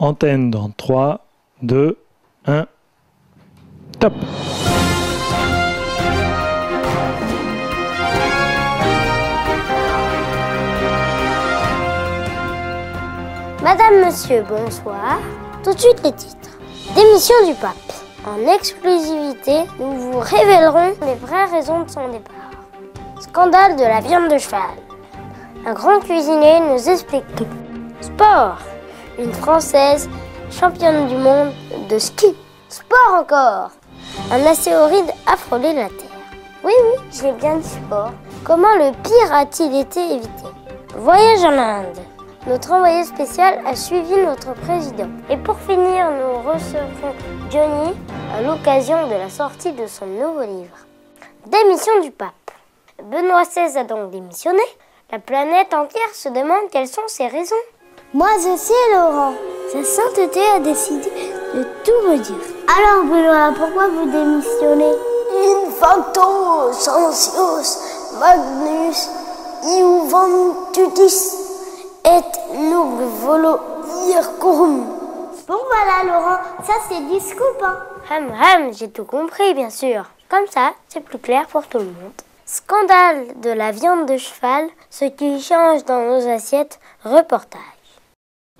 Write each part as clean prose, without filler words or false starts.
Antenne dans 3, 2, 1, top! Madame, monsieur, bonsoir. Tout de suite les titres. Démission du pape. En exclusivité, nous vous révélerons les vraies raisons de son départ. Scandale de la viande de cheval. Un grand cuisinier nous explique tout. Sport. Une Française championne du monde de ski. Sport encore. Un astéroïde a frôlé la Terre. Oui, j'ai bien dit sport. Comment le pire a-t-il été évité? Voyage en Inde. Notre envoyé spécial a suivi notre président. Et pour finir, nous recevrons Johnny à l'occasion de la sortie de son nouveau livre. Démission du pape. Benoît XVI a donc démissionné. La planète entière se demande quelles sont ses raisons. Moi je sais, Laurent. Sa sainteté a décidé de tout me dire. Alors Benoît, pourquoi vous démissionnez? In facto sensius magnus iuventutis et nunc volo ircorum. Bon voilà Laurent, ça c'est du scoop hein. J'ai tout compris bien sûr. Comme ça, c'est plus clair pour tout le monde. Scandale de la viande de cheval, ce qui change dans nos assiettes, reportage.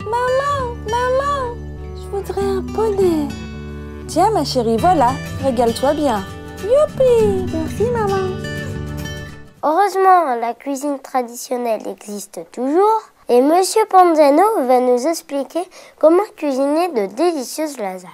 Maman, je voudrais un poney. Tiens ma chérie, voilà, régale-toi bien. Youpi, merci maman. Heureusement, la cuisine traditionnelle existe toujours et Monsieur Panzano va nous expliquer comment cuisiner de délicieuses lasagnes.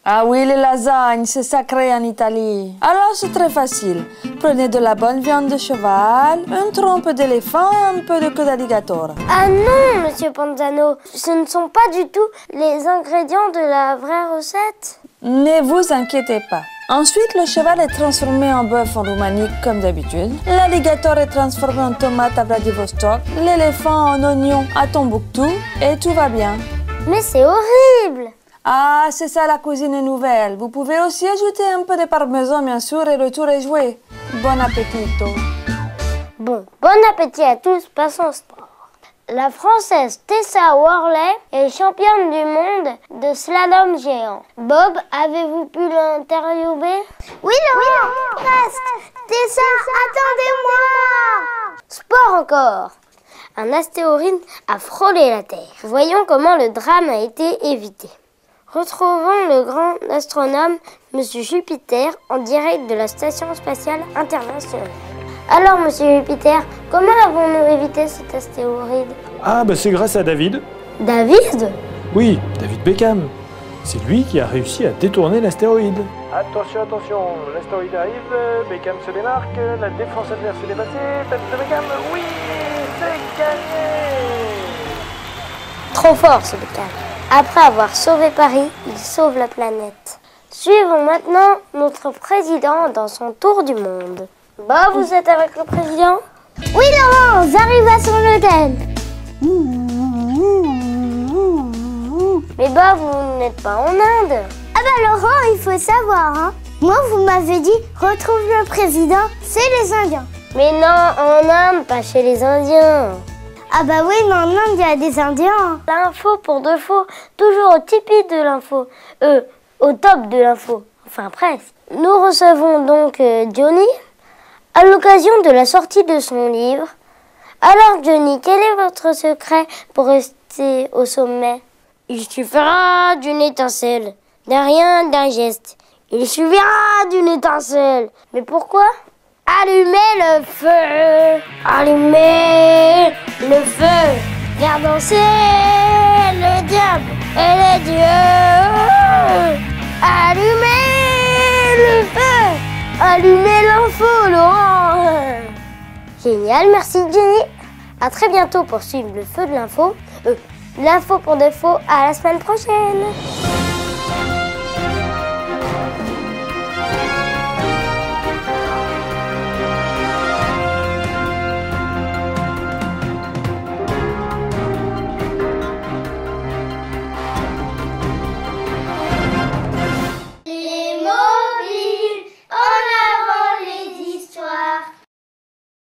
Ah oui, les lasagnes, c'est sacré en Italie. Alors c'est très facile. Prenez de la bonne viande de cheval, une trompe d'éléphant et un peu de queue d'alligator. Ah non, Monsieur Panzano, ce ne sont pas du tout les ingrédients de la vraie recette. Ne vous inquiétez pas. Ensuite, le cheval est transformé en bœuf en Roumanie comme d'habitude. L'alligator est transformé en tomate à Vladivostok. L'éléphant en oignon à Tombouctou. Et tout va bien. Mais c'est horrible! Ah, c'est ça la cuisine nouvelle. Vous pouvez aussi ajouter un peu de parmesan, bien sûr, et le tour est joué. Bon appétit. Bon appétit à tous, passons au sport. La Française Tessa Worley est championne du monde de slalom géant. Bob, avez-vous pu l'interviewer? Oui Laurent, presque. Tessa, attendez-moi. Sport encore. Un astéroïde a frôlé la Terre. Voyons comment le drame a été évité. Retrouvons le grand astronome Monsieur Jupiter en direct de la Station Spatiale Internationale. Alors, Monsieur Jupiter, comment avons-nous évité cet astéroïde? Ah, c'est grâce à David. David? Oui, David Beckham. C'est lui qui a réussi à détourner l'astéroïde. Attention, l'astéroïde arrive, Beckham se démarque, la défense adverse est dépassée, tête de Beckham, oui, c'est gagné! Trop fort ce Beckham. Après avoir sauvé Paris, il sauve la planète. Suivons maintenant notre président dans son tour du monde. Vous êtes avec le président? Oui Laurent, j'arrive à son hôtel. Mais vous n'êtes pas en Inde. Ah Laurent, il faut savoir hein. Moi vous m'avez dit, retrouve le président, c'est les Indiens. Mais non, en Inde, pas chez les Indiens. Ah oui, mais en Inde, il y a des Indiens. L'info pour de faux, toujours au tipi de l'info. Au top de l'info. Enfin, presque. Nous recevons donc Johnny à l'occasion de la sortie de son livre. Alors, Johnny, quel est votre secret pour rester au sommet? Il suffira d'une étincelle, d'un rien, d'un geste. Il suffira d'une étincelle. Mais pourquoi? Allumez le feu, allumez le feu, faire danser le diable et les dieux. Allumez le feu, allumez l'info, Laurent. Génial, merci Jenny. À très bientôt pour suivre le feu de l'info. L'info pour défaut, à la semaine prochaine.